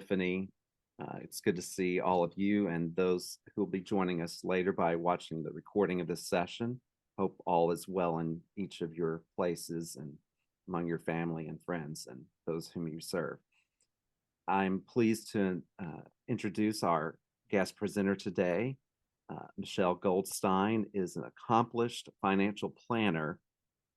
Polyphony. It's good to see all of you and those who will be joining us later by watching the recording of this session. Hope all is well in each of your places and among your family and friends and those whom you serve. I'm pleased to introduce our guest presenter today. Michelle Goldstein is an accomplished financial planner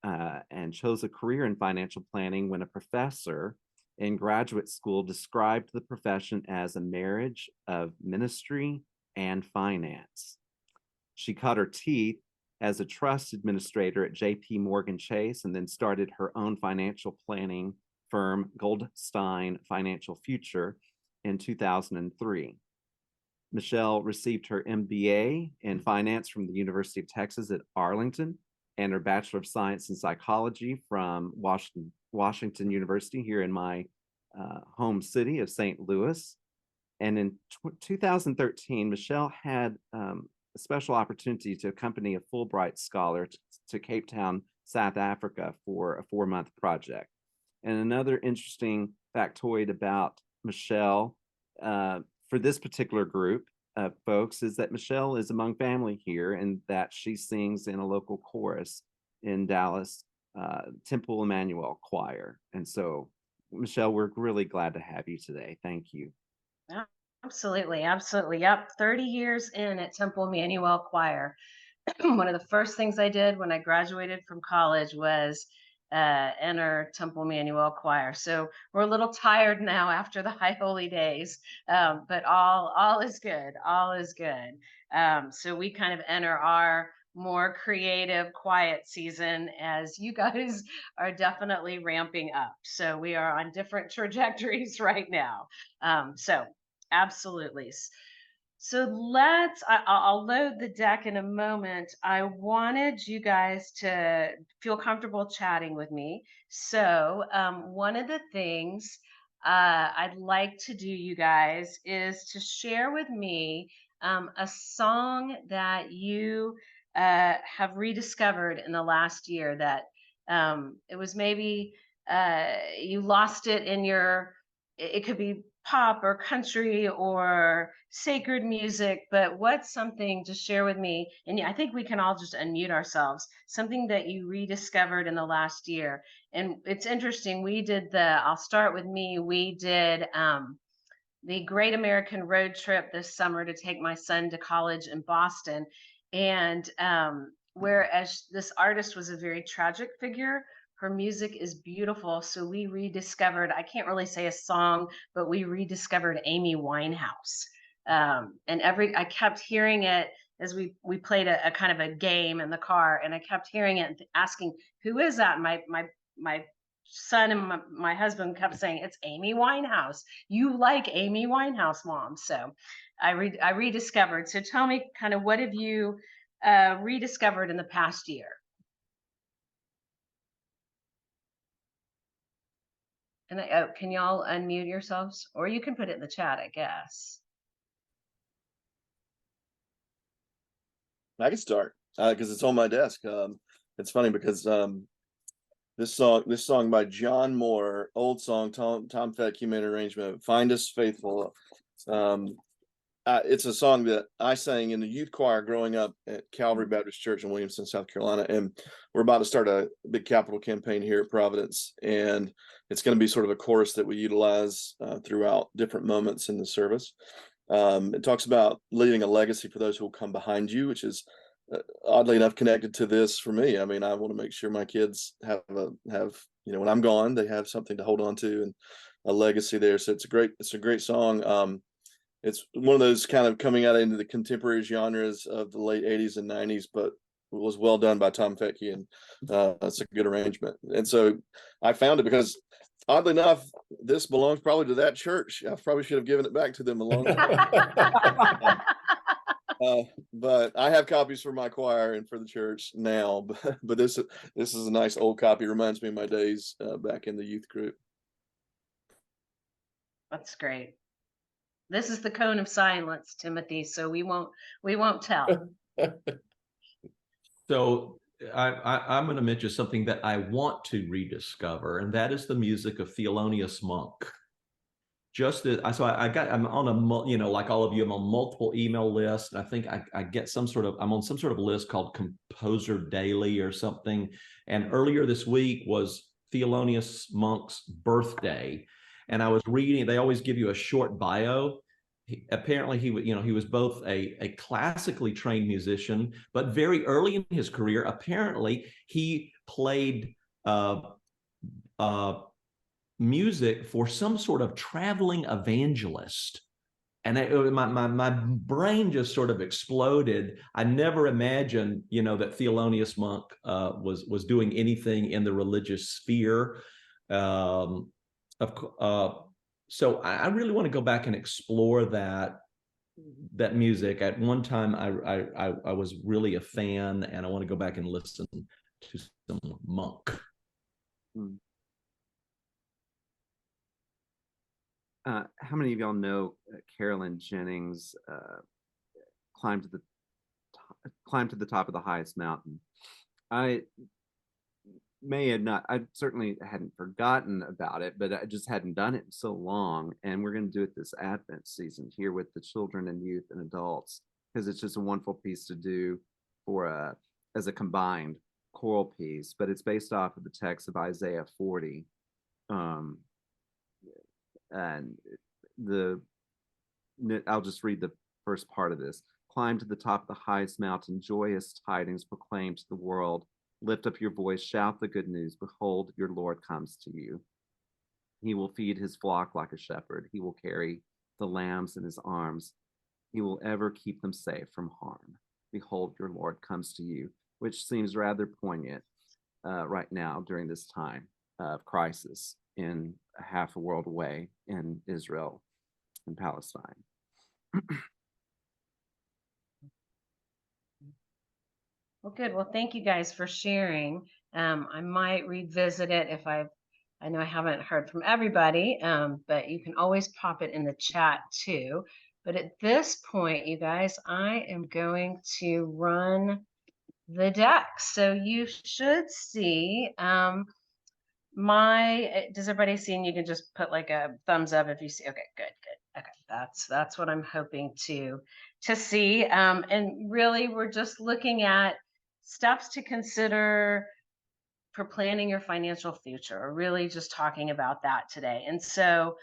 and chose a career in financial planning when a professor in graduate school described the profession as a marriage of ministry and finance. She cut her teeth as a trust administrator at JPMorgan Chase and then started her own financial planning firm, Goldstein Financial Future, in 2003. Michelle received her MBA in finance from the University of Texas at Arlington and her Bachelor of Science in Psychology from Washington University here in my home city of St. Louis. And in 2013, Michelle had a special opportunity to accompany a Fulbright Scholar to Cape Town, South Africa for a 4-month project. And another interesting factoid about Michelle for this particular group of folks is that Michelle is among family here and that she sings in a local chorus in Dallas, Temple Emmanuel Choir. And so, Michelle, we're really glad to have you today. Thank you. Absolutely. Absolutely. Yep. 30 years in at Temple Emmanuel Choir. One of the first things I did when I graduated from college was enter Temple Emmanuel Choir. So we're a little tired now after the High Holy Days, but all is good. All is good. So we kind of enter our more creative, quiet season as you guys are definitely ramping up. So we are on different trajectories right now. So absolutely. So I'll load the deck in a moment. I wanted you guys to feel comfortable chatting with me. So one of the things I'd like to do, you guys, is to share with me a song that you have rediscovered in the last year that it was maybe you lost it in it could be pop or country or sacred music, but what's something to share with me? And I think we can all just unmute ourselves, something that you rediscovered in the last year. And it's interesting. I'll start with me. We did the Great American Road Trip this summer to take my son to college in Boston. And whereas this artist was a very tragic figure, her music is beautiful. So we rediscovered, I can't really say a song, but we rediscovered Amy Winehouse. And I kept hearing it as we played a kind of a game in the car, and I kept hearing it and asking, who is that? My son and my husband kept saying, it's Amy Winehouse. You like Amy Winehouse, Mom. So I rediscovered. So tell me kind of, what have you rediscovered in the past year? And can y'all unmute yourselves, or you can put it in the chat, I guess. I can start because it's on my desk. It's funny because this song by John Moore, old song, Tom Fetke made an arrangement. Find Us Faithful. It's a song that I sang in the youth choir growing up at Calvary Baptist Church in Williamson, South Carolina. And we're about to start a big capital campaign here at Providence. And it's going to be sort of a chorus that we utilize throughout different moments in the service. It talks about leaving a legacy for those who will come behind you, which is oddly enough connected to this for me. I mean, I want to make sure my kids have when I'm gone, they have something to hold on to and a legacy there. So it's a great song. It's one of those kind of coming out into the contemporary genres of the late 80s and 90s, but it was well done by Tom Fetke, and it's a good arrangement. And so I found it because, oddly enough, this belongs probably to that church. I probably should have given it back to them a long time. But I have copies for my choir and for the church now. But this is a nice old copy. It reminds me of my days back in the youth group. That's great. This is the cone of silence, Timothy. So we won't tell. So I'm going to mention something that I want to rediscover, and that is the music of Thelonious Monk. I'm on like all of you, I'm on multiple email lists. And I think I get I'm on some sort of list called Composer Daily or something. And earlier this week was Thelonious Monk's birthday. And I was reading, they always give you a short bio. Apparently he was both a classically trained musician, but very early in his career, apparently he played music for some sort of traveling evangelist. And my brain just sort of exploded. I never imagined, that Thelonious Monk was doing anything in the religious sphere. So I really want to go back and explore that music. At one time, I was really a fan, and I want to go back and listen to some Monk. How many of y'all know Carolyn Jennings climbed to the top of the highest mountain? I certainly hadn't forgotten about it, but I just hadn't done it in so long. And we're going to do it this Advent season here with the children and youth and adults, because it's just a wonderful piece to do as a combined choral piece. But it's based off of the text of Isaiah 40. And I'll just read the first part of this. Climb to the top of the highest mountain, joyous tidings proclaim to the world. Lift up your voice, shout the good news. Behold, your Lord comes to you. He will feed his flock like a shepherd. He will carry the lambs in his arms. He will ever keep them safe from harm. Behold, your Lord comes to you, which seems rather poignant right now during this time of crisis in half a world away in Israel and Palestine. Well, good. Well, thank you guys for sharing. I might revisit it if I know I haven't heard from everybody, but you can always pop it in the chat too. But at this point, you guys, I am going to run the deck. So you should see does everybody see? And you can just put like a thumbs up if you see. Okay, good. Okay, that's what I'm hoping to see. And really, we're just looking at steps to consider for planning your financial future. We're really just talking about that today. And so,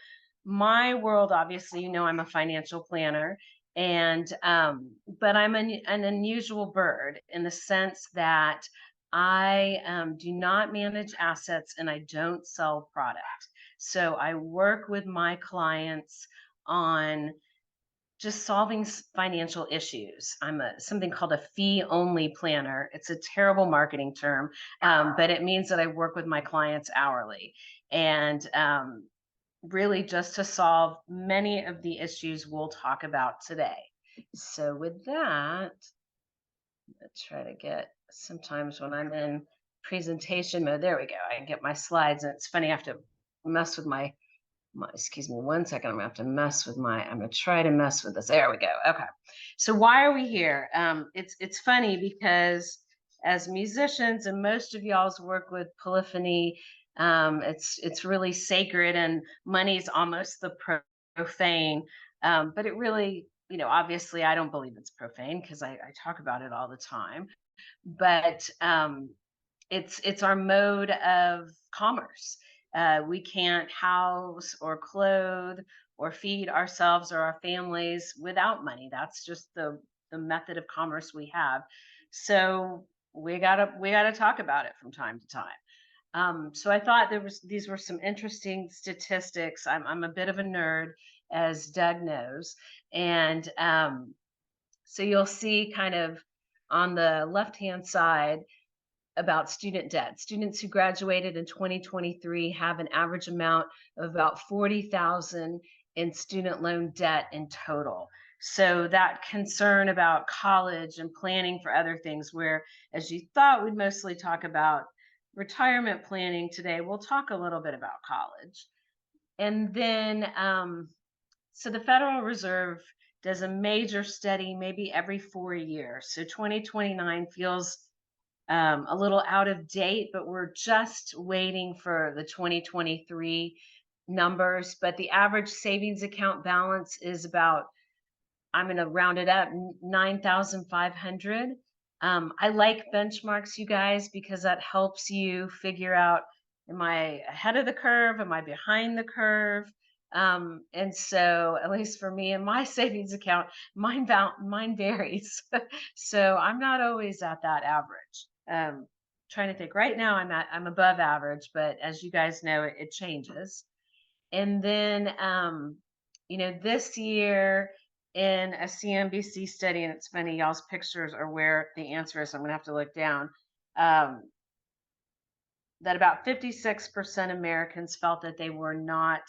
my world, obviously, I'm a financial planner, and but I'm an unusual bird in the sense that I do not manage assets and I don't sell product. So I work with my clients on just solving financial issues. I'm something called a fee-only planner. It's a terrible marketing term, but it means that I work with my clients hourly, and really just to solve many of the issues we'll talk about today. So with that, let's try to get, sometimes when I'm in presentation mode, there we go. I can get my slides, and it's funny, I have to mess with my excuse me one second. I'm gonna have to mess with I'm gonna try to mess with this. There we go. Okay. So why are we here? It's funny because as musicians, and most of y'all's work with Polyphony, it's really sacred, and money's almost the profane. But it really, obviously I don't believe it's profane because I talk about it all the time. But it's our mode of commerce. We can't house or clothe or feed ourselves or our families without money. That's just the method of commerce we have. So we gotta talk about it from time to time. So I thought these were some interesting statistics. I'm a bit of a nerd, as Doug knows, and so you'll see kind of on the left-hand side about student debt. Students who graduated in 2023 have an average amount of about $40,000 in student loan debt in total. So that concern about college and planning for other things, where as you thought we'd mostly talk about retirement planning today, we'll talk a little bit about college. And then, so the Federal Reserve does a major study maybe every 4 years. So 2029 feels a little out of date, but we're just waiting for the 2023 numbers, but the average savings account balance is about, I'm going to round it up, 9,500. I like benchmarks, you guys, because that helps you figure out, am I ahead of the curve? Am I behind the curve? And so, at least for me and my savings account, mine varies. So I'm not always at that average. Trying to think. Right now, I'm above average, but as you guys know, it changes. And then, this year in a CNBC study, and it's funny, y'all's pictures are where the answer is. So I'm going to have to look down. That about 56% Americans felt that they were not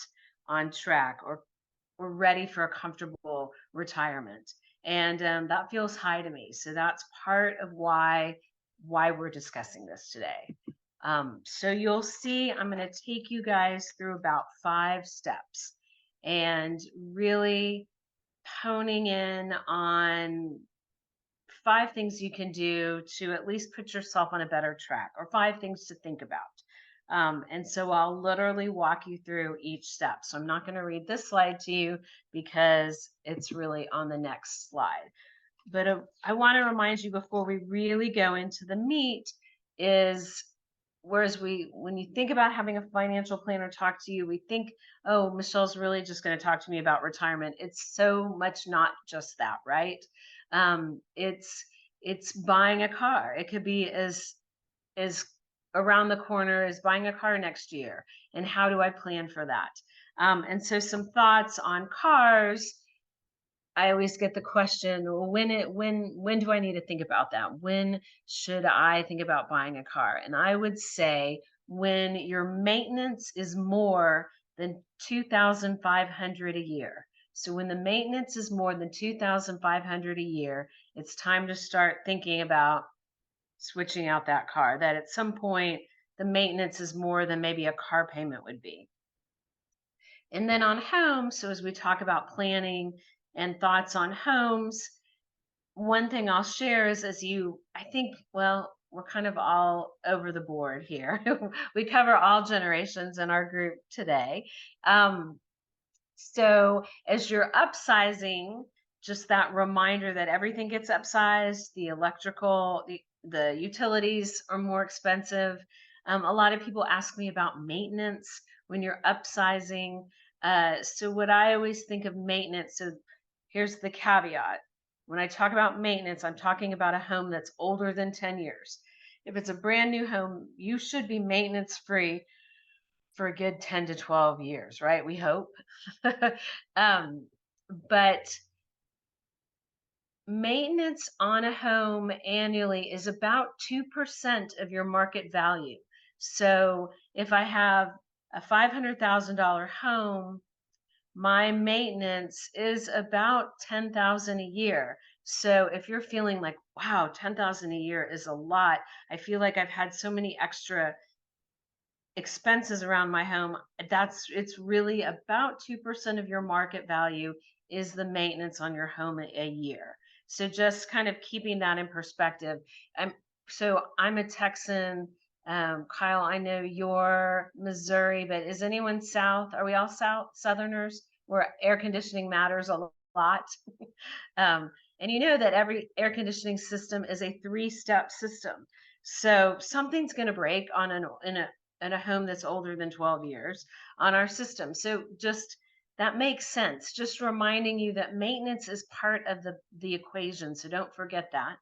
on track or were ready for a comfortable retirement. And that feels high to me. So that's part of why we're discussing this today. So you'll see, I'm going to take you guys through about 5 steps and really honing in on 5 things you can do to at least put yourself on a better track, or 5 things to think about. And so I'll literally walk you through each step. So I'm not going to read this slide to you because it's really on the next slide. But I want to remind you before we really go into the meat is, whereas when you think about having a financial planner talk to you, we think, oh, Michelle's really just going to talk to me about retirement. It's so much not just that, right? It's buying a car. It could be as around the corner as buying a car next year. And how do I plan for that? And so some thoughts on cars. I always get the question, well, when do I need to think about that? When should I think about buying a car? And I would say when your maintenance is more than 2,500 a year. So when the maintenance is more than 2,500 a year, it's time to start thinking about switching out that car. That at some point the maintenance is more than maybe a car payment would be. And then on homes, so as we talk about planning and thoughts on homes, one thing I'll share is, I think, well, we're kind of all over the board here. We cover all generations in our group today. So as you're upsizing, just that reminder that everything gets upsized, the electrical, the utilities are more expensive. A lot of people ask me about maintenance when you're upsizing. So what I always think of maintenance, so here's the caveat. When I talk about maintenance, I'm talking about a home that's older than 10 years. If it's a brand new home, you should be maintenance free for a good 10 to 12 years, right? We hope. But maintenance on a home annually is about 2% of your market value. So if I have a $500,000 home, my maintenance is about $10,000 a year. So if you're feeling like, wow, $10,000 a year is a lot, I feel like I've had so many extra expenses around my home, it's really about 2% of your market value is the maintenance on your home a year. So just kind of keeping that in perspective. I'm a Texan. Kyle, I know you're Missouri, but is anyone South? Are we all Southerners where air conditioning matters a lot? And you know that every air conditioning system is a 3-step system. So something's going to break in a home that's older than 12 years on our system. So just that makes sense. Just reminding you that maintenance is part of the equation. So don't forget that.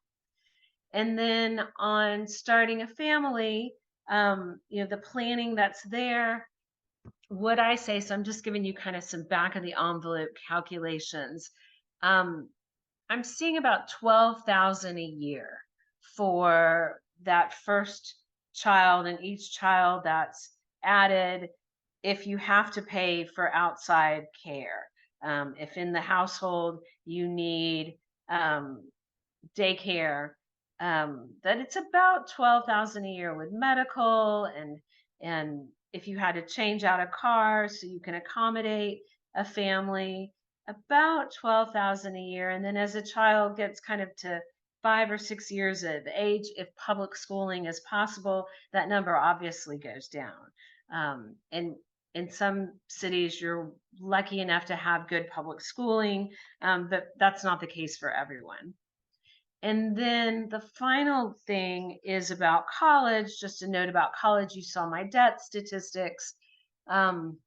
And then on starting a family, the planning that's there, what I say, so I'm just giving you kind of some back of the envelope calculations. I'm seeing about 12,000 a year for that first child, and each child that's added if you have to pay for outside care. If in the household you need daycare, that it's about 12,000 a year with medical, and if you had to change out a car so you can accommodate a family, about 12,000 a year. And then as a child gets kind of to 5 or 6 years of age, if public schooling is possible, that number obviously goes down. And in some cities, you're lucky enough to have good public schooling, but that's not the case for everyone. And then the final thing is about college. Just a note about college. You saw my debt statistics. Um,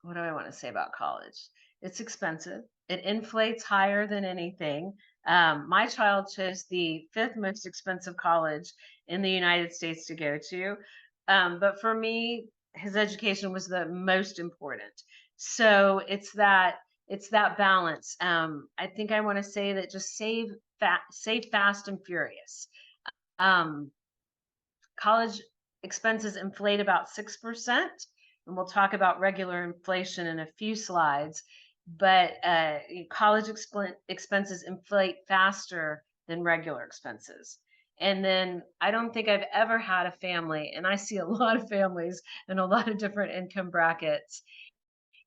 what do I want to say about college? It's expensive. It inflates higher than anything. My child chose the fifth most expensive college in the United States to go to. But for me, his education was the most important. So it's that balance. I think I want to say that just save fast and furious. Um, College expenses inflate about 6%, and we'll talk about regular inflation in a few slides. But college expenses inflate faster than regular expenses. And then I don't think I've ever had a family, and I see a lot of families in a lot of different income brackets,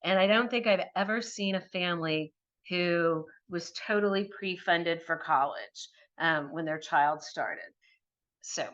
and I don't think I've ever seen a family who was totally pre-funded for college when their child started. So,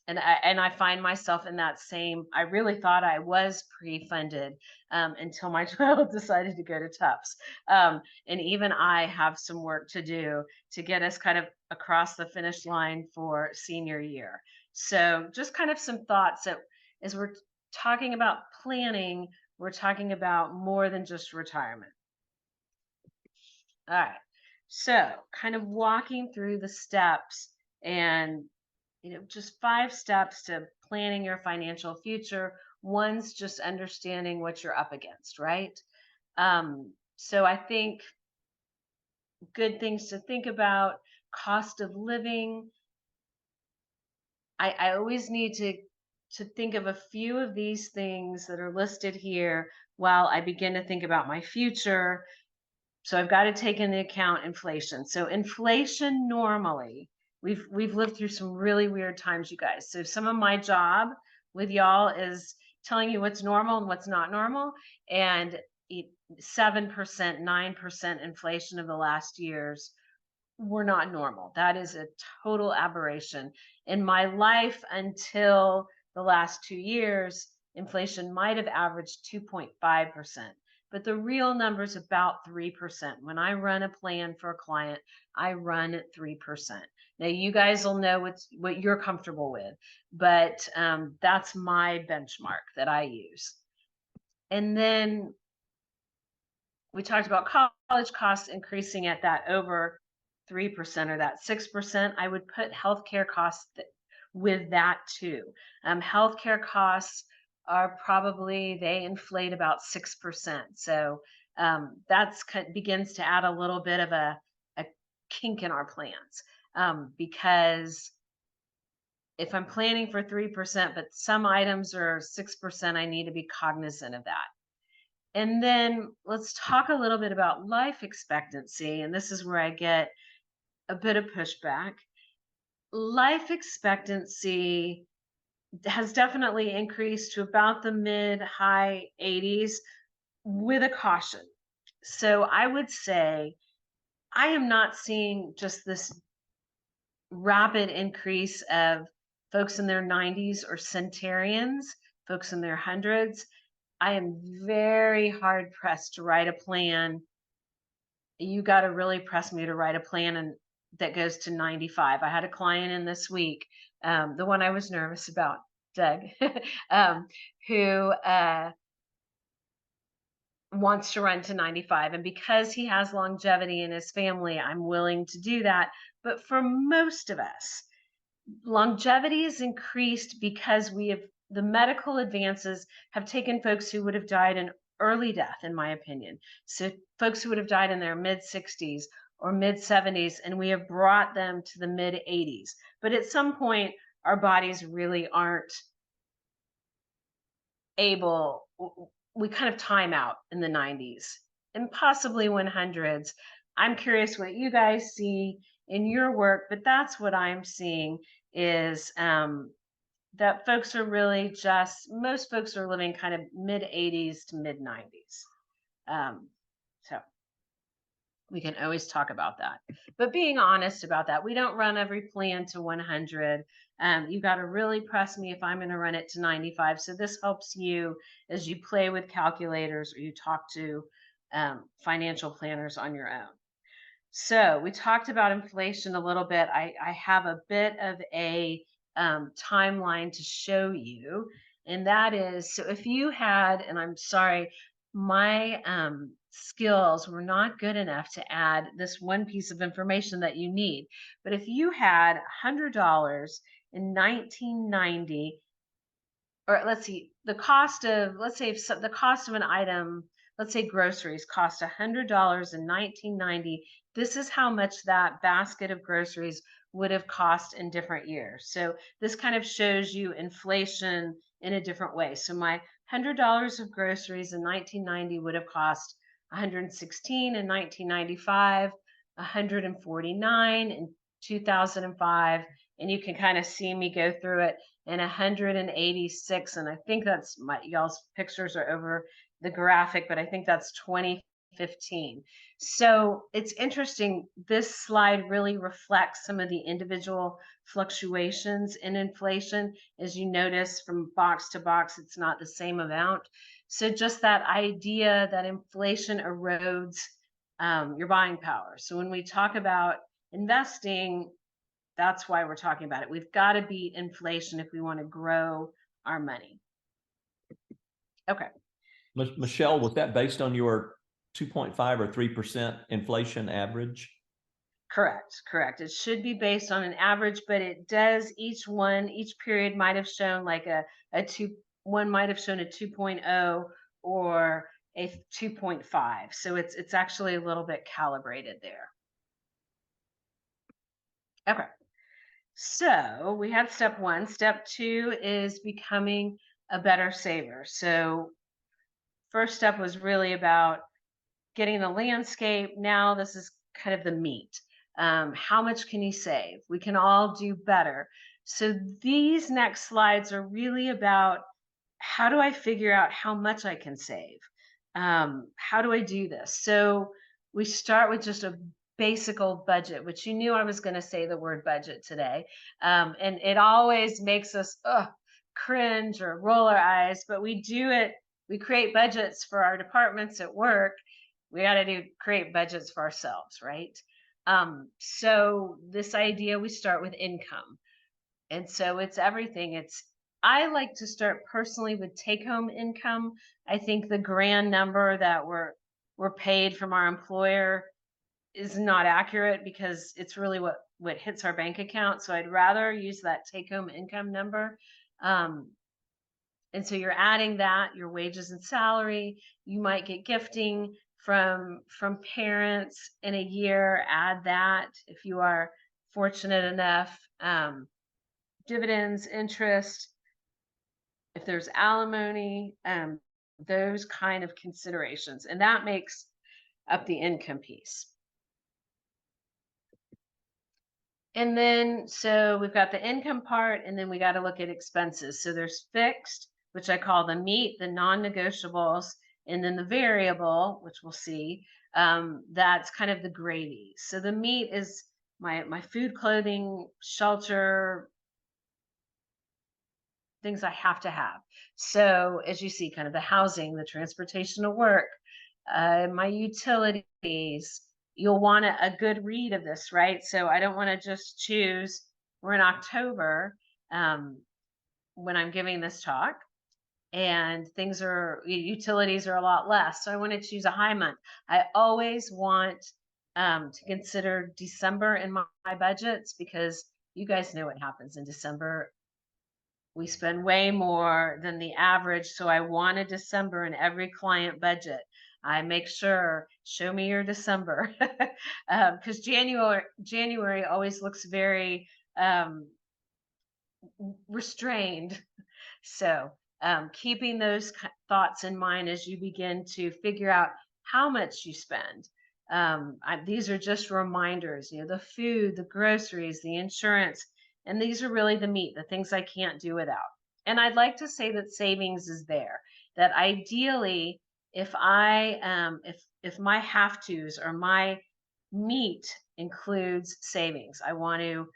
and I find myself in that same. I really thought I was pre-funded until my child decided to go to Tufts, and even I have some work to do to get us kind of across the finish line for senior year. So, just kind of some thoughts that as we're talking about planning, we're talking about more than just retirement. All right. So, kind of walking through the steps and just 5 steps to planning your financial future. One's just understanding what you're up against, right? So I think good things to think about: cost of living. I always need to think of a few of these things that are listed here while I begin to think about my future. So I've got to take into account inflation. So inflation normally, we've lived through some really weird times, you guys. So some of my job with y'all is telling you what's normal and what's not normal. And 7%, 9% inflation of the last years were not normal. That is a total aberration. In my life until the last 2 years, inflation might have averaged 2.5%, but the real number is about 3%. When I run a plan for a client, I run at 3%. Now you guys will know what you're comfortable with, but that's my benchmark that I use. And then we talked about college costs increasing at that over 3% or that 6%. I would put healthcare costs with that too. Healthcare costs are probably, they inflate about 6%. So that's begins to add a little bit of a kink in our plans, because if I'm planning for 3%, but some items are 6%, I need to be cognizant of that. And then let's talk a little bit about life expectancy. And this is where I get a bit of pushback. Life expectancy has definitely increased to about the mid-high 80s with a caution. So I would say I am not seeing just this rapid increase of folks in their 90s or centenarians, folks in their hundreds. I am very hard pressed to write a plan. You got to really press me to write a plan and that goes to 95. I had a client in this week, the one I was nervous about, Doug, who wants to run to 95. And because he has longevity in his family, I'm willing to do that. But for most of us, longevity is increased because the medical advances have taken folks who would have died an early death, in my opinion. So folks who would have died in their mid 60s or mid 70s, and we have brought them to the mid 80s. But at some point, our bodies really aren't able, we kind of time out in the 90s and possibly 100s. I'm curious what you guys see in your work, but that's what I'm seeing is that folks are really most folks are living kind of mid 80s to mid 90s. So We can always talk about that. But being honest about that, we don't run every plan to 100. You got to really press me if I'm going to run it to 95. So this helps you as you play with calculators or you talk to financial planners on your own. So we talked about inflation a little bit. I have a bit of a timeline to show you. And that is, so if you had, and I'm sorry, my skills were not good enough to add this one piece of information that you need. But if you had $100 in 1990, or let's see, the cost of, let's say if the cost of an item, let's say groceries cost $100 in 1990, this is how much that basket of groceries would have cost in different years. So this kind of shows you inflation in a different way. So my $100 of groceries in 1990 would have cost 116 in 1995, 149 in 2005, and you can kind of see me go through it, and 186, and I think that's y'all's pictures are over the graphic, but I think that's 2015. So it's interesting. This slide really reflects some of the individual fluctuations in inflation. As you notice from box to box, it's not the same amount. So just that idea that inflation erodes your buying power. So when we talk about investing, that's why we're talking about it. We've got to beat inflation if we want to grow our money. Okay. Michelle, was that based on your 2.5 or 3% inflation average? Correct. It should be based on an average, but it does, each period might have shown like one might have shown a 2.0 or a 2.5. So it's actually a little bit calibrated there. Okay. So we had step one. Step two is becoming a better saver. So first step was really about getting the landscape. Now this is kind of the meat. How much can you save? We can all do better. So these next slides are really about how do I figure out how much I can save? How do I do this? So we start with just a basic old budget, which you knew I was going to say the word budget today. And it always makes us cringe or roll our eyes, but we do it. We create budgets for our departments at work. We got to create budgets for ourselves, right? So this idea, we start with income. And so it's everything. I like to start personally with take-home income. I think the grand number that we're paid from our employer is not accurate because it's really what hits our bank account. So I'd rather use that take-home income number. And so you're adding that, your wages and salary. You might get gifting from parents in a year. Add that if you are fortunate enough. Dividends, interest, if there's alimony, those kind of considerations, and that makes up the income piece. And then, so we've got the income part, and then we got to look at expenses. So there's fixed, which I call the meat, the non-negotiables, and then the variable, which we'll see, that's kind of the gravy. So the meat is my food, clothing, shelter, things I have to have. So as you see, kind of the housing, the transportation to work, my utilities. You'll want a good read of this, right? So I don't want to just choose, we're in October when I'm giving this talk, and utilities are a lot less. So I want to choose a high month. I always want to consider December in my budgets, because you guys know what happens in December. We spend way more than the average. So I want a December in every client budget. I make sure, show me your December, because January always looks very restrained. So keeping those thoughts in mind as you begin to figure out how much you spend. These are just reminders, the food, the groceries, the insurance, and these are really the meat, the things I can't do without. And I'd like to say that savings is there, that ideally, if my have-tos or my meat includes savings. I want to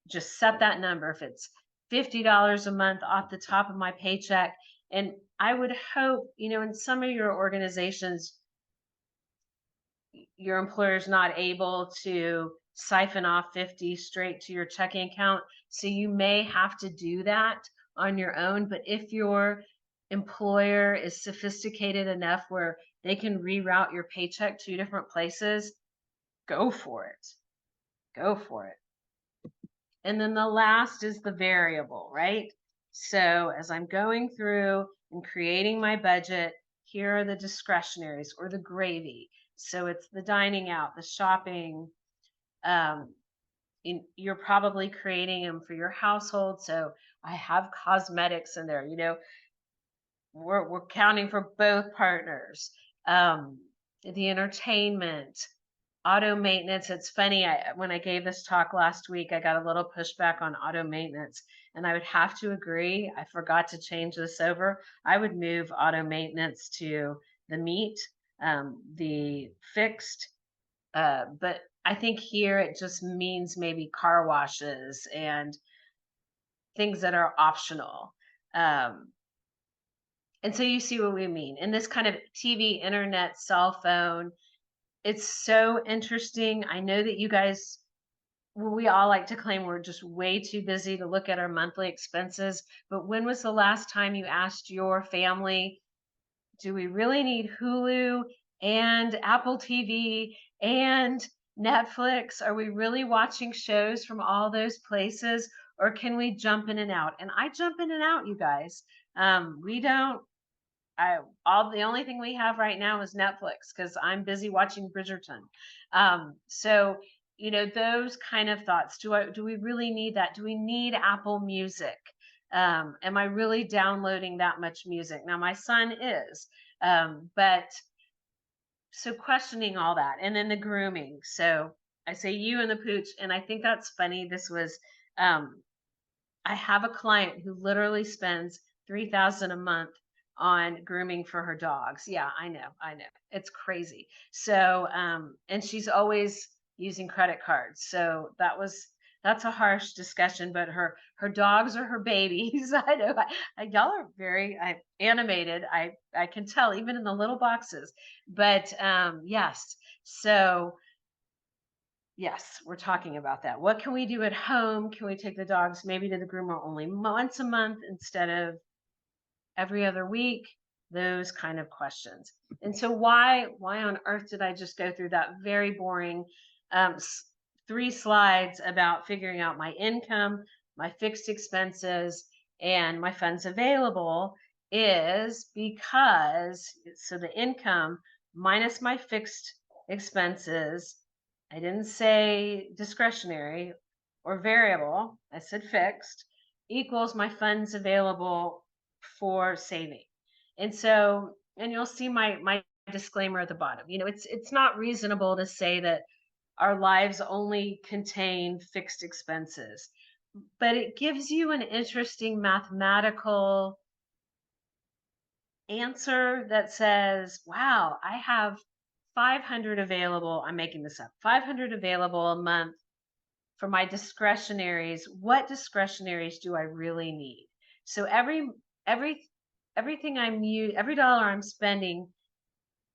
just set that number. If it's $50 a month off the top of my paycheck, and I would hope, in some of your organizations, your employer is not able to siphon off 50 straight to your checking account. So you may have to do that on your own. But if your employer is sophisticated enough where they can reroute your paycheck to different places, go for it. Go for it. And then the last is the variable, right? So as I'm going through and creating my budget, here are the discretionaries or the gravy. So it's the dining out, the shopping. You're probably creating them for your household. So I have cosmetics in there. We're counting for both partners. The entertainment, auto maintenance. It's funny. When I gave this talk last week, I got a little pushback on auto maintenance, and I would have to agree. I forgot to change this over. I would move auto maintenance to the meat, the fixed. But I think here it just means maybe car washes and things that are optional. And so you see what we mean. In this kind of TV, internet, cell phone, it's so interesting. I know that you guys, we all like to claim we're just way too busy to look at our monthly expenses. But when was the last time you asked your family, do we really need Hulu and Apple TV and Netflix? Are we really watching shows from all those places? Or can we jump in and out? And I jump in and out, you guys. We don't. The only thing we have right now is Netflix because I'm busy watching Bridgerton. So those kind of thoughts. Do we really need that? Do we need Apple Music? Am I really downloading that much music? Now my son is, but so questioning all that, and then the grooming. So I say you and the pooch, and I think that's funny. This was, I have a client who literally spends $3,000 a month on grooming for her dogs. Yeah, I know. It's crazy. So, and she's always using credit cards. So that's a harsh discussion, but her dogs are her babies. I know. Y'all are very animated. I can tell even in the little boxes. But yes. So yes, we're talking about that. What can we do at home? Can we take the dogs maybe to the groomer only once a month instead of every other week? Those kind of questions. And so why on earth did I just go through that very boring 3 slides about figuring out my income, my fixed expenses, and my funds available? Is because so the income minus my fixed expenses, I didn't say discretionary or variable, I said fixed, equals my funds available for saving. And so, and you'll see my disclaimer at the bottom. It's not reasonable to say that our lives only contain fixed expenses, but it gives you an interesting mathematical answer that says, wow, I have 500 available. I'm making this up. 500 available a month for my discretionaries. What discretionaries do I really need? So everything every dollar I'm spending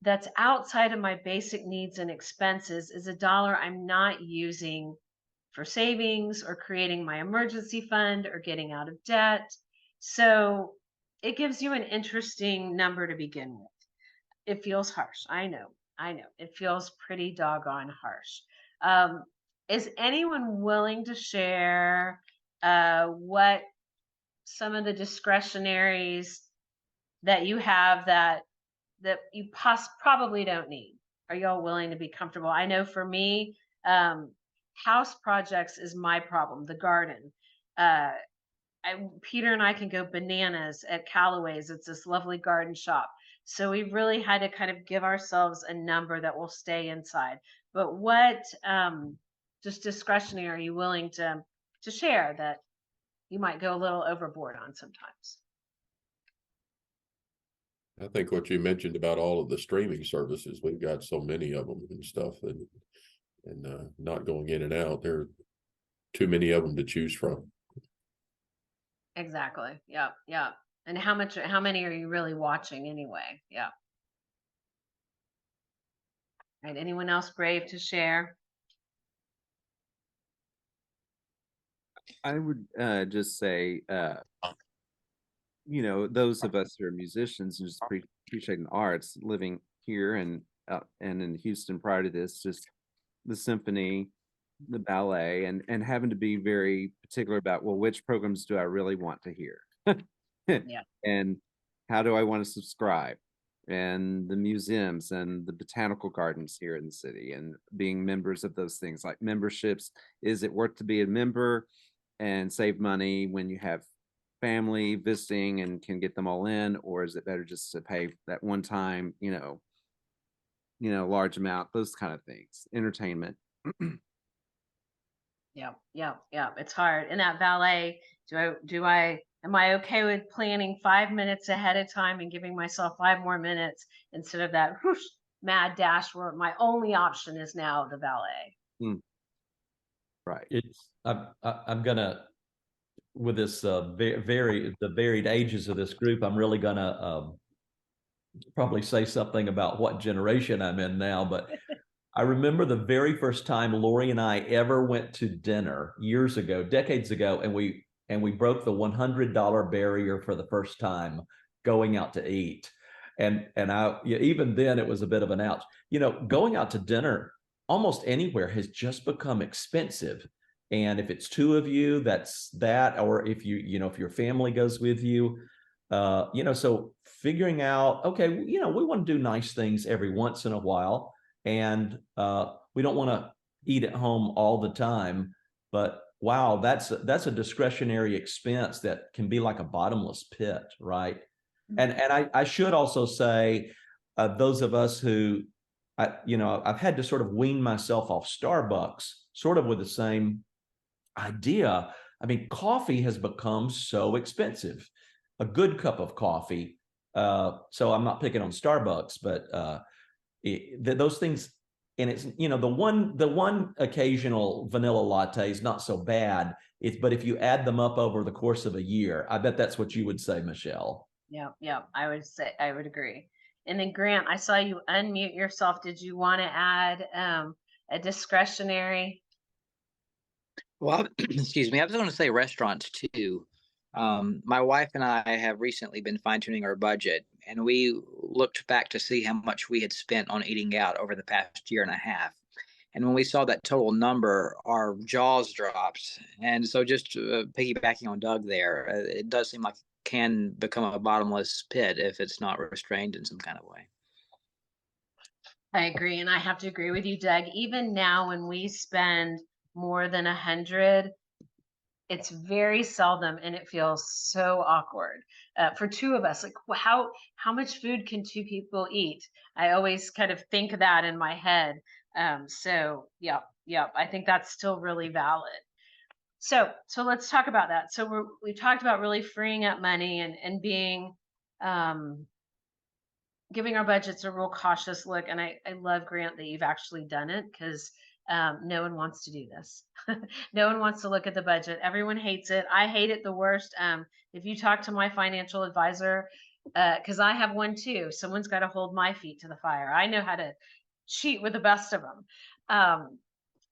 that's outside of my basic needs and expenses is a dollar I'm not using for savings or creating my emergency fund or getting out of debt. So it gives you an interesting number to begin with. It feels harsh. I know. It feels pretty doggone harsh. Is anyone willing to share what some of the discretionaries that you have that you probably don't need? Are y'all willing to be comfortable? I know for me, house projects is my problem. The garden. Peter and I can go bananas at Callaway's. It's this lovely garden shop. So we really had to kind of give ourselves a number that will stay inside. But what just discretionary are you willing to share that you might go a little overboard on sometimes? I think what you mentioned about all of the streaming services, we've got so many of them and stuff that and not going in and out. There are too many of them to choose from. Exactly. Yep. Yep. And how many are you really watching anyway? Yeah. Right. Anyone else brave to share? I would just say, those of us who are musicians and just appreciating the arts, living here and in Houston prior to this, just the symphony, the ballet, and having to be very particular about, well, which programs do I really want to hear? Yeah. And how do I want to subscribe? And the museums and the botanical gardens here in the city, and being members of those things, like memberships. Is it worth to be a member and save money when you have family visiting and can get them all in, or is it better just to pay that one time, large amount, those kind of things, entertainment. Yeah. Yeah. Yeah. It's hard. In that ballet, am I okay with planning 5 minutes ahead of time and giving myself 5 more minutes instead of that whoosh, mad dash where my only option is now the ballet? Right. I'm gonna, with this the varied ages of this group, I'm really gonna probably say something about what generation I'm in now, but I remember the very first time Lori and I ever went to dinner years ago, decades ago, and we broke the $100 barrier for the first time going out to eat. And even then it was a bit of an ouch. Going out to dinner almost anywhere has just become expensive. And if it's two of you, that's that, or if if your family goes with you, so figuring out, okay, we want to do nice things every once in a while. And we don't want to eat at home all the time, but wow, that's a discretionary expense that can be like a bottomless pit, right? And I should also say, those of us who, I've had to sort of wean myself off Starbucks, sort of with the same idea. I mean, coffee has become so expensive. A good cup of coffee. So I'm not picking on Starbucks, but those things, and it's the one occasional vanilla latte is not so bad. But if you add them up over the course of a year, I bet that's what you would say, Michelle. Yeah, yeah, I would agree. And then Grant, I saw you unmute yourself. Did you want to add a discretionary? Well, excuse me, I was going to say restaurants too. My wife and I have recently been fine-tuning our budget, and we looked back to see how much we had spent on eating out over the past year and a half. And when we saw that total number, our jaws dropped. And so, just piggybacking on Doug there, it does seem like it can become a bottomless pit if it's not restrained in some kind of way. I agree, and I have to agree with you, Doug. Even now, when we spend more than 100, it's very seldom, and it feels so awkward for two of us. Like, how much food can two people eat? I always kind of think that in my head. So yeah, I think that's still really valid. So let's talk about that. So we talked about really freeing up money and being giving our budgets a real cautious look. And I love, Grant, that you've actually done it, because no one wants to do this. No one wants to look at the budget. Everyone hates it. I hate it the worst. If you talk to my financial advisor, because I have one too, someone's got to hold my feet to the fire. I know how to cheat with the best of them.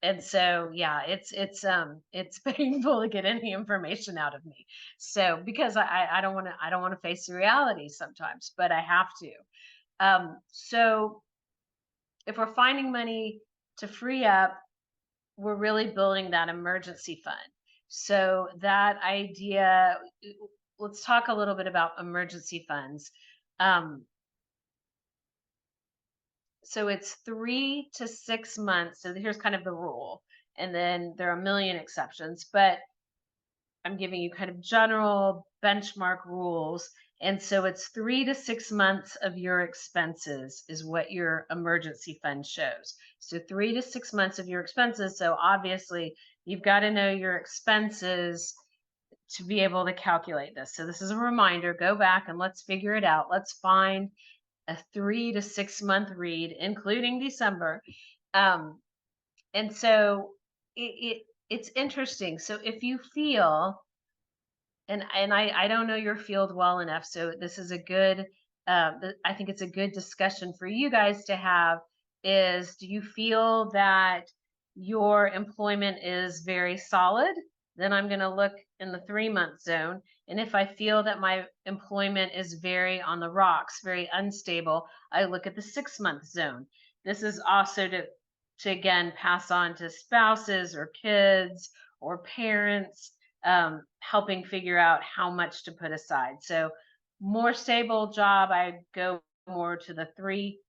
And so, yeah, it's painful to get any information out of me. So, because I don't want to face the reality sometimes, but I have to. So if we're finding money to free up, we're really building that emergency fund. So that idea, let's talk a little bit about emergency funds. So it's 3 to 6 months. So here's kind of the rule. And then there are a million exceptions, but I'm giving you kind of general benchmark rules. And so it's 3 to 6 months of your expenses is what your emergency fund shows. So 3 to 6 months of your expenses. So obviously you've got to know your expenses to be able to calculate this. So this is a reminder, go back and let's figure it out. Let's find a 3 to 6 month read, including December. And so it's interesting. So if you feel, and I don't know your field well enough, so this is a good, I think it's a good discussion for you guys to have, is do you feel that your employment is very solid? Then I'm going to look in the 3-month zone. And if I feel that my employment is very on the rocks, very unstable, I look at the 6-month zone. This is also to again pass on to spouses or kids or parents, helping figure out how much to put aside. So more stable job, I go more to the 3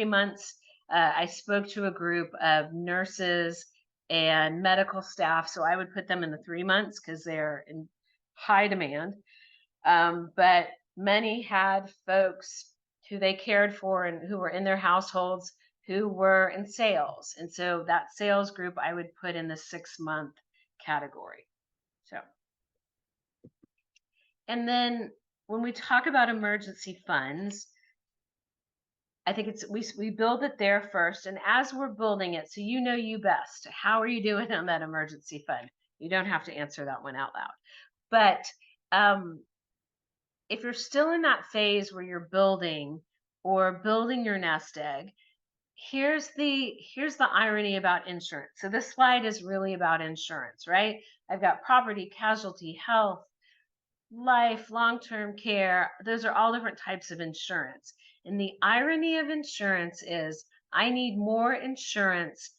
months. I spoke to a group of nurses and medical staff, so I would put them in the 3 months because they're in high demand. But many had folks who they cared for and who were in their households who were in sales. And so that sales group I would put in the 6-month category. So, and then when we talk about emergency funds, I think it's we build it there first, and as we're building it, so you know you best. How are you doing on that emergency fund? You don't have to answer that one out loud. But if you're still in that phase where you're building or building your nest egg, here's the irony about insurance. So this slide is really about insurance, right? I've got property, casualty, health, life, long-term care. Those are all different types of insurance. And the irony of insurance is I need more insurance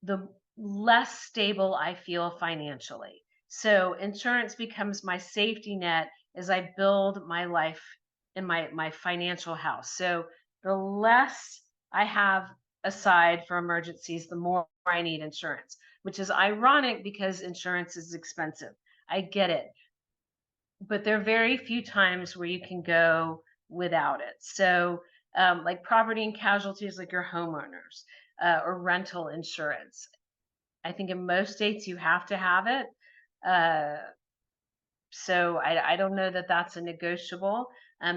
the less stable I feel financially. So insurance becomes my safety net as I build my life in my financial house. So the less I have aside for emergencies, the more I need insurance, which is ironic because insurance is expensive. I get it. But there are very few times where you can go without it. So like property and casualties, like your homeowners, or rental insurance. I think in most states you have to have it. So I don't know that that's a negotiable.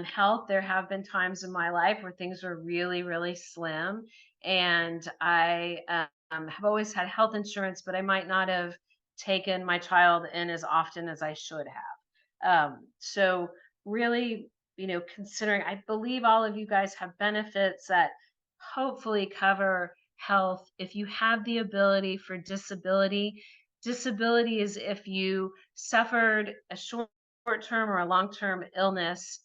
Health, there have been times in my life where things were really, really slim. And I have always had health insurance, but I might not have taken my child in as often as I should have. So really, considering, I believe all of you guys have benefits that hopefully cover health. If you have the ability for disability, disability is if you suffered a short-term or a long-term illness.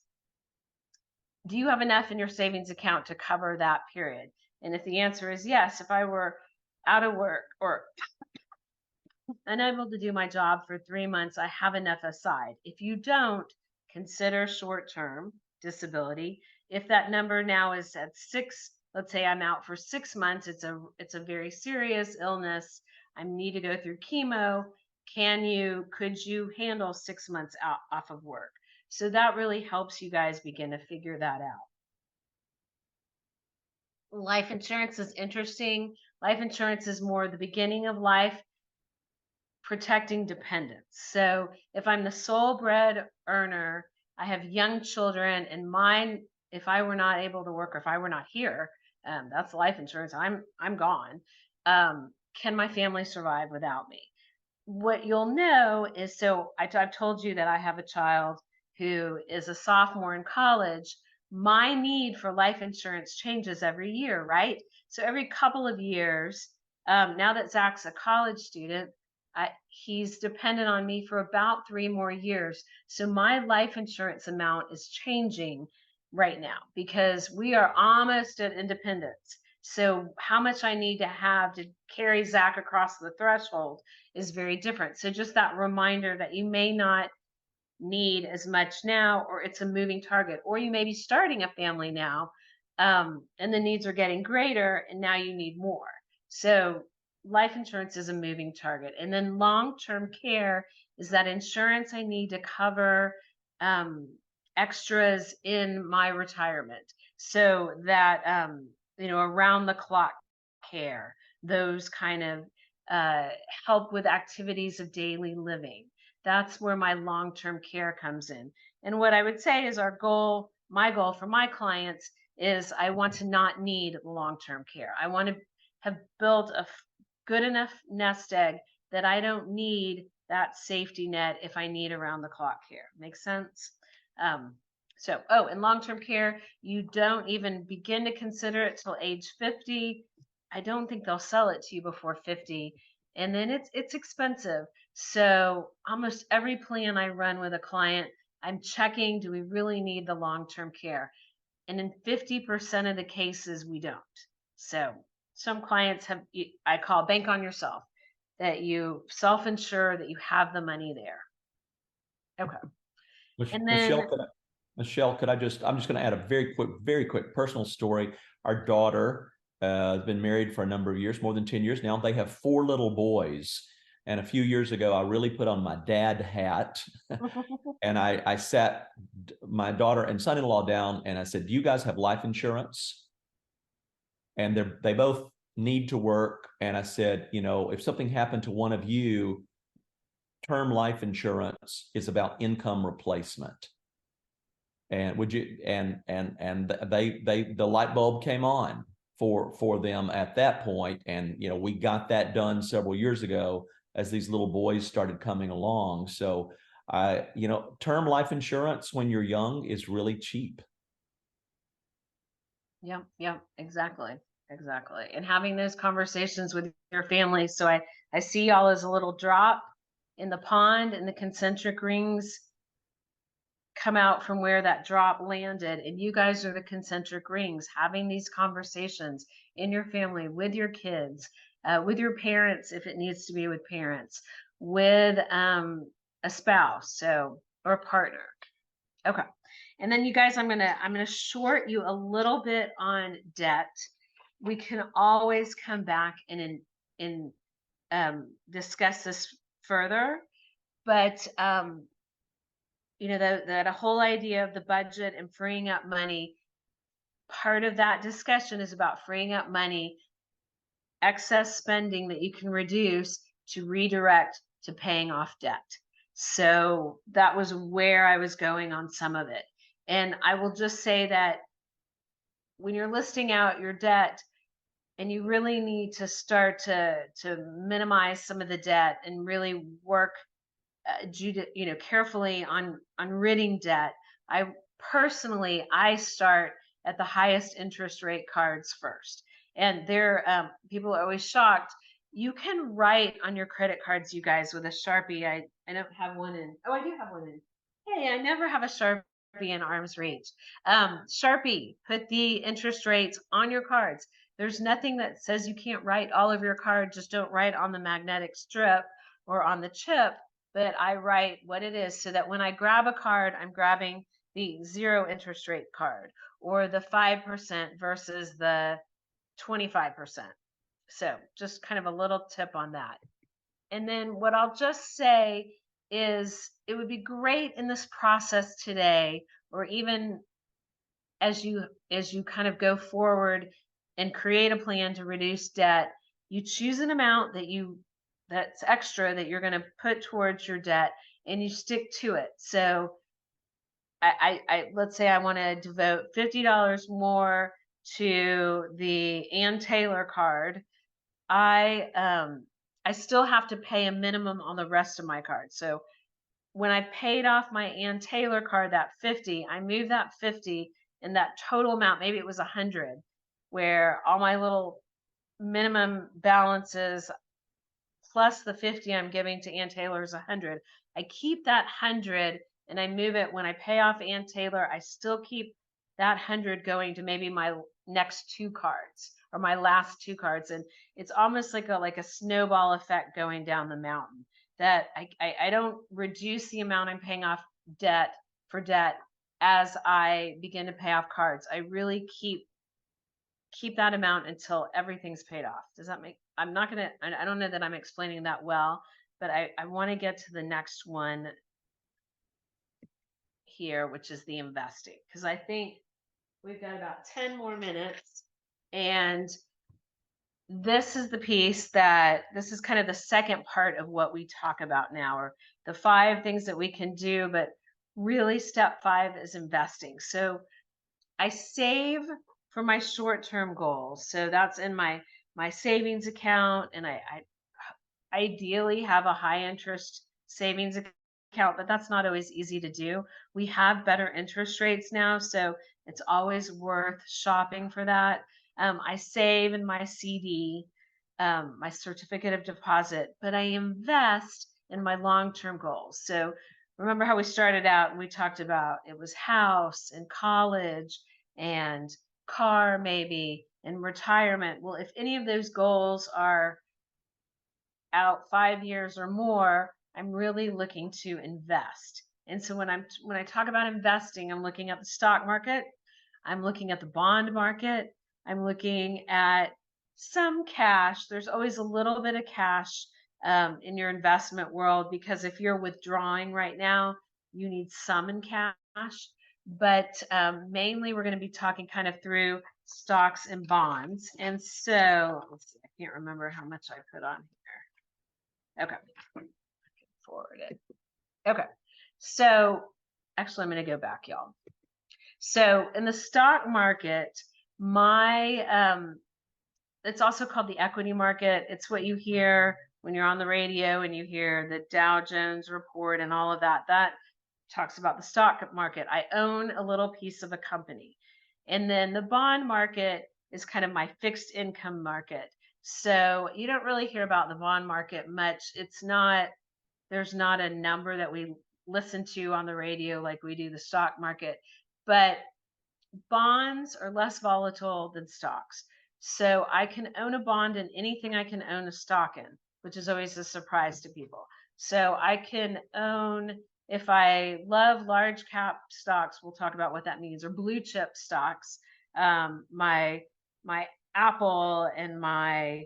Do you have enough in your savings account to cover that period? And if the answer is yes, if I were out of work or unable to do my job for 3 months, I have enough aside. If you don't, consider short-term disability. If that number now is at 6, let's say I'm out for 6 months, it's a very serious illness. I need to go through chemo. Could you handle 6 months off of work? So that really helps you guys begin to figure that out. Life insurance is interesting. Life insurance is more the beginning of life, protecting dependents. So if I'm the sole bread earner, I have young children, and if I were not able to work, or if I were not here, that's life insurance. I'm gone. Can my family survive without me? What you'll know is, so I've told you that I have a child who is a sophomore in college. My need for life insurance changes every year, right? So every couple of years, now that Zach's a college student, he's dependent on me for about 3 more years. So my life insurance amount is changing right now because we are almost at independence. So how much I need to have to carry Zach across the threshold is very different. So just that reminder that you may not need as much now, or it's a moving target, or you may be starting a family now, and the needs are getting greater and now you need more. So life insurance is a moving target. And then long-term care is that insurance I need to cover extras in my retirement. So that, around the clock care, those kind of help with activities of daily living. That's where my long-term care comes in. And what I would say is my goal for my clients is I want to not need long-term care. I want to have built a good enough nest egg that I don't need that safety net if I need around the clock care. Make sense? Oh, in long-term care, you don't even begin to consider it till age 50. I don't think they'll sell it to you before 50. And then it's expensive. So almost every plan I run with a client, I'm checking, do we really need the long-term care? And in 50% of the cases, we don't. So some clients have, I call bank on yourself, that you self-insure, that you have the money there. Okay. And then, Michelle, I'm just going to add a very quick personal story. Our daughter has been married for a number of years, more than 10 years now. They have 4 little boys. And a few years ago, I really put on my dad hat and I sat my daughter and son-in-law down and I said, do you guys have life insurance? And they both need to work. And I said, you know, if something happened to one of you, term life insurance is about income replacement. And would you, and the light bulb came on for them at that point. And, you know, we got that done several years ago as these little boys started coming along. So you know, term life insurance when you're young is really cheap. Yeah, exactly. And having those conversations with your family. So I see y'all as a little drop in the pond, and the concentric rings come out from where that drop landed, and you guys are the concentric rings, having these conversations in your family, with your kids, with your parents, if it needs to be with parents, with a spouse, or a partner. Okay. And then you guys, I'm gonna short you a little bit on debt. We can always come back and discuss this further, but you know, that whole idea of the budget and freeing up money, part of that discussion is about freeing up money, excess spending that you can reduce to redirect to paying off debt. So that was where I was going on some of it. And I will just say that when you're listing out your debt, and you really need to start to minimize some of the debt and really work carefully on ridding debt. I personally start at the highest interest rate cards first. And people are always shocked. You can write on your credit cards, you guys, with a Sharpie. I don't have one in. Oh, I do have one in. Hey, I never have a Sharpie in arm's reach. Sharpie, put the interest rates on your cards. There's nothing that says you can't write all of your cards. Just don't write on the magnetic strip or on the chip. But I write what it is, so that when I grab a card, I'm grabbing the 0 interest rate card, or the 5% versus the 25%. So just kind of a little tip on that. And then what I'll just say is, it would be great in this process today, or even as you kind of go forward and create a plan to reduce debt, you choose an amount that's extra that you're going to put towards your debt, and you stick to it. So let's say I want to devote $50 more to the Ann Taylor card. I still have to pay a minimum on the rest of my cards. So when I paid off my Ann Taylor card, that 50, I moved that 50, and that total amount, maybe it was 100, where all my little minimum balances plus the 50 I'm giving to Ann Taylor is 100. I keep that 100 and I move it. When I pay off Ann Taylor, I still keep that 100 going to maybe my next 2 cards, or my last 2 cards. And it's almost like a snowball effect going down the mountain, that I don't reduce the amount I'm paying off debt as I begin to pay off cards. I really keep that amount until everything's paid off. Does that make, I don't know that I'm explaining that well, but I want to get to the next one here, which is the investing, because I think we've got about 10 more minutes. And this is the piece this is kind of the second part of what we talk about now, or the 5 things that we can do, but really step 5 is investing. So I save for my short-term goals. So that's in my my savings account, and I ideally have a high interest savings account, but that's not always easy to do. We have better interest rates now, so it's always worth shopping for that. I save in my CD, my certificate of deposit, but I invest in my long-term goals. So remember how we started out and we talked about it was house and college and car maybe and retirement. Well, if any of those goals are out 5 years or more, I'm really looking to invest. And so when I talk about investing, I'm looking at the stock market, I'm looking at the bond market, I'm looking at some cash. There's always a little bit of cash in your investment world, because if you're withdrawing right now, you need some in cash. But mainly, we're going to be talking kind of through stocks and bonds. And so let's see, I can't remember how much I put on here. Okay, forward it. Okay, so actually, I'm going to go back, y'all. So in the stock market, it's also called the equity market. It's what you hear when you're on the radio and you hear the Dow Jones report and all of that. That talks about the stock market. I own a little piece of a company. And then the bond market is kind of my fixed income market. So you don't really hear about the bond market much. There's not a number that we listen to on the radio like we do the stock market. But bonds are less volatile than stocks. So I can own a bond in anything I can own a stock in, which is always a surprise to people. So I can own, if I love large cap stocks, we'll talk about what that means, or blue chip stocks, my Apple and my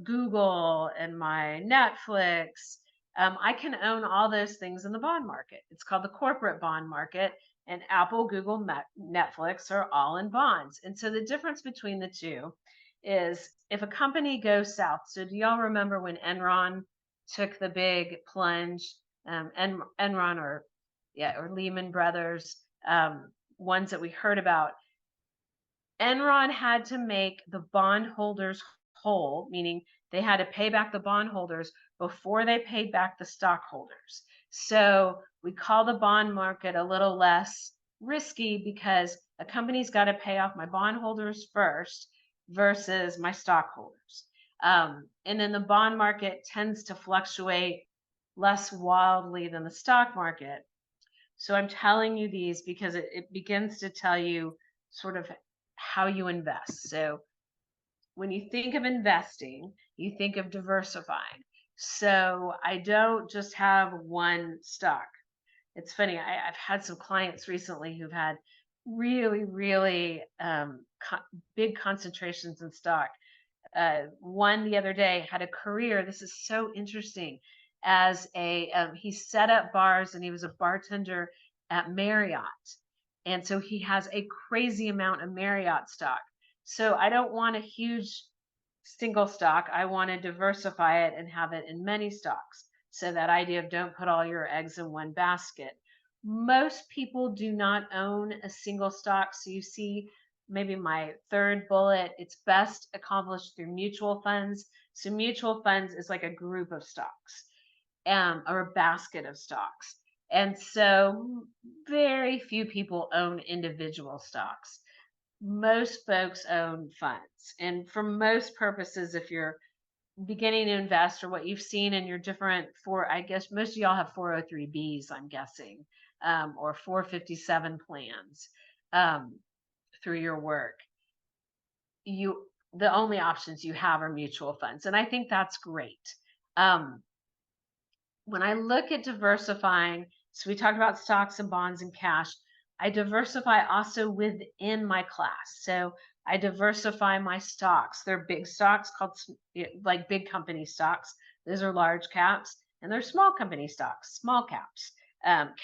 Google and my Netflix. I can own all those things in the bond market. It's called the corporate bond market. And Apple, Google, Netflix are all in bonds. And so the difference between the two is if a company goes south. So do y'all remember when Enron took the big plunge? Enron or Lehman Brothers, ones that we heard about. Enron had to make the bondholders whole, meaning they had to pay back the bondholders before they paid back the stockholders. So we call the bond market a little less risky because a company's got to pay off my bondholders first versus my stockholders. And then the bond market tends to fluctuate less wildly than the stock market. So I'm telling you these because it begins to tell you sort of how you invest. So when you think of investing, you think of diversifying. So I don't just have one stock. It's funny, I've had some clients recently who've had really, really big concentrations in stock. One the other day had a career, this is so interesting, as he set up bars and he was a bartender at Marriott. And so he has a crazy amount of Marriott stock. So I don't want a huge single stock. I want to diversify it and have it in many stocks. So that idea of don't put all your eggs in one basket. Most people do not own a single stock. So you see maybe my third bullet, it's best accomplished through mutual funds. So mutual funds is like a group of stocks or a basket of stocks. And so very few people own individual stocks. Most folks own funds. And for most purposes, if you're beginning to invest or what you've seen in your different I guess most of y'all have 403Bs, I'm guessing, or 457 plans through your work. The only options you have are mutual funds. And I think that's great. When I look at diversifying, so we talked about stocks and bonds and cash, I diversify also within my class. So I diversify my stocks. They're big stocks called like big company stocks. Those are large caps. And they're small company stocks, small caps.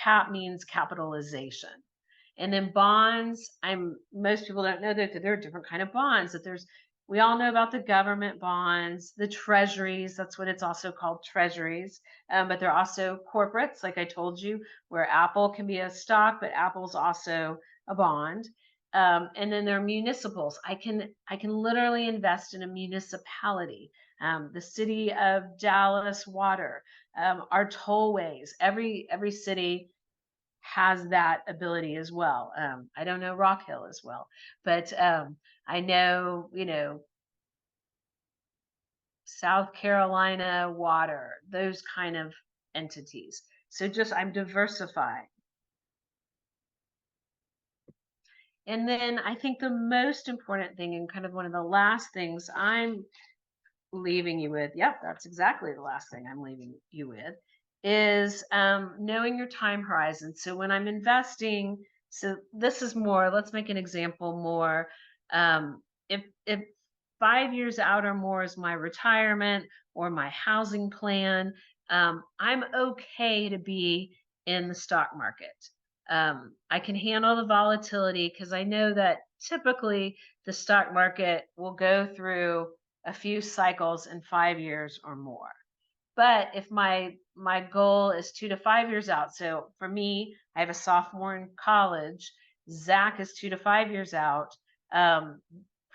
Cap means capitalization. And then bonds, most people don't know that there are different kind of bonds. We all know about the government bonds, the treasuries. That's what it's also called, treasuries. But they're also corporates, like I told you, where Apple can be a stock, but Apple's also a bond. And then there are municipals. I can literally invest in a municipality. The city of Dallas water, our tollways. Every city has that ability as well. I don't know Rock Hill as well, but I know, South Carolina water, those kind of entities. So just I'm diversifying. And then I think the most important thing, and kind of one of the last things I'm leaving you with, yep, that's exactly the last thing I'm leaving you with, is knowing your time horizon. So when I'm investing, so this is more, let's make an example more. If 5 years out or more is my retirement or my housing plan, I'm okay to be in the stock market. I can handle the volatility because I know that typically the stock market will go through a few cycles in 5 years or more. But if my goal is 2 to 5 years out, so for me, I have a sophomore in college. Zach is 2 to 5 years out,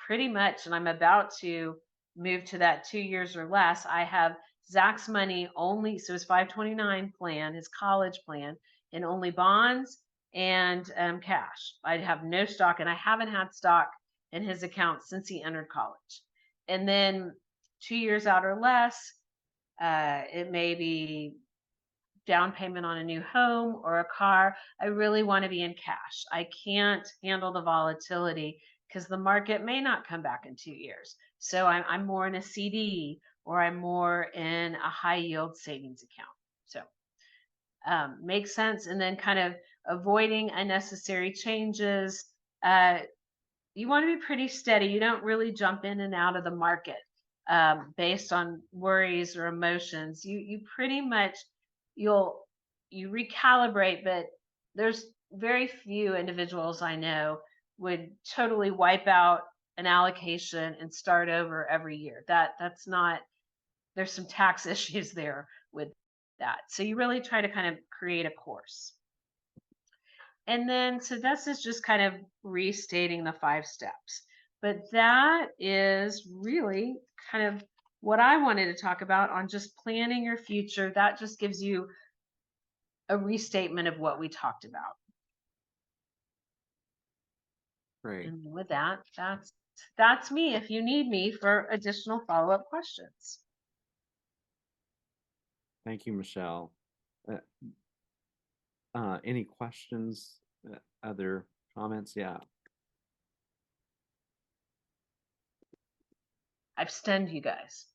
pretty much, and I'm about to move to that 2 years or less. I have Zach's money only, so his 529 plan, his college plan, in only bonds and cash. I have no stock, and I haven't had stock in his account since he entered college. And then 2 years out or less, it may be down payment on a new home or a car. I really want to be in cash. I can't handle the volatility because the market may not come back in 2 years. So I'm more in a CD, or I'm more in a high yield savings account. So makes sense. And then kind of avoiding unnecessary changes. You want to be pretty steady. You don't really jump in and out of the market based on worries or emotions. You pretty much you recalibrate, but there's very few individuals I know would totally wipe out an allocation and start over every year. That's not, there's some tax issues there with that. So you really try to kind of create a course. And then, so this is just kind of restating the 5 steps. But that is really kind of what I wanted to talk about on just planning your future. That just gives you a restatement of what we talked about. Great. And with that, that's me if you need me for additional follow-up questions. Thank you, Michelle. Any questions? Other comments? Yeah. I've stunned you guys.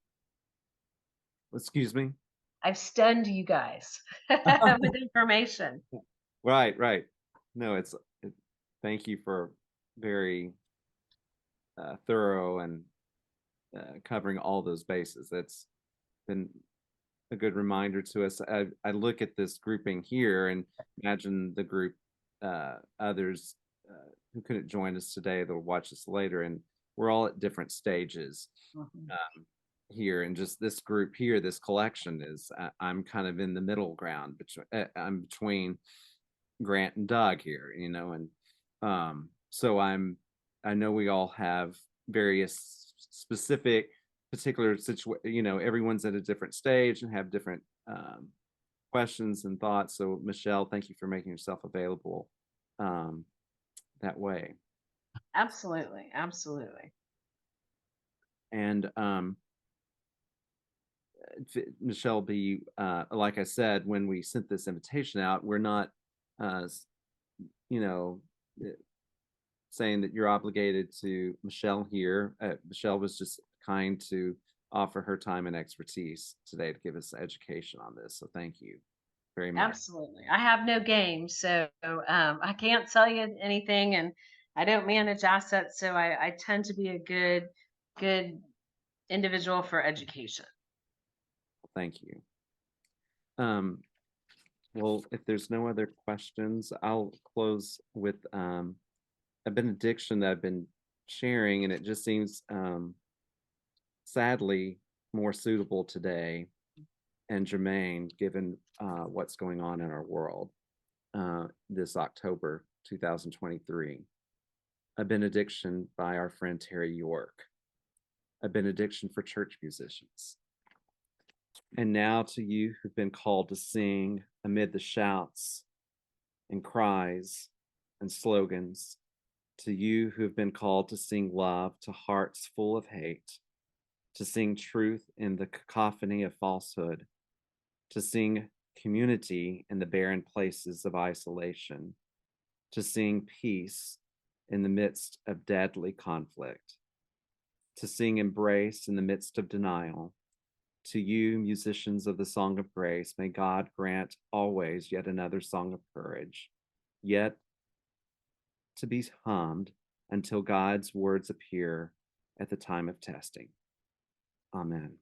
Excuse me? I've stunned you guys with information. Right. No, thank you for very thorough and covering all those bases. That's been a good reminder to us. I look at this grouping here and imagine the group, others who couldn't join us today, they'll watch us later, and we're all at different stages here. And just this group here, this collection is, I'm kind of in the middle ground, I'm between Grant and Doug here, and so I know we all have various specific particular situation, everyone's at a different stage and have different questions and thoughts. So Michelle, thank you for making yourself available that way. Absolutely. And Michelle, like I said, when we sent this invitation out, we're not saying that you're obligated to Michelle here. Michelle was just kind to offer her time and expertise today to give us education on this. So thank you very much. Absolutely. I have no game, so I can't tell you anything, and I don't manage assets, so I tend to be a good individual for education. Thank you. Well, if there's no other questions, I'll close with a benediction that I've been sharing, and it just seems sadly more suitable today and germane given what's going on in our world this October 2023. a benediction by our friend Terry York, a benediction for church musicians. And now to you who've been called to sing amid the shouts and cries and slogans, to you who have been called to sing love to hearts full of hate, to sing truth in the cacophony of falsehood, to sing community in the barren places of isolation, to sing peace in the midst of deadly conflict, to sing embrace in the midst of denial. To you, musicians of the Song of Grace, may God grant always yet another song of courage, yet to be hummed until God's words appear at the time of testing. Amen.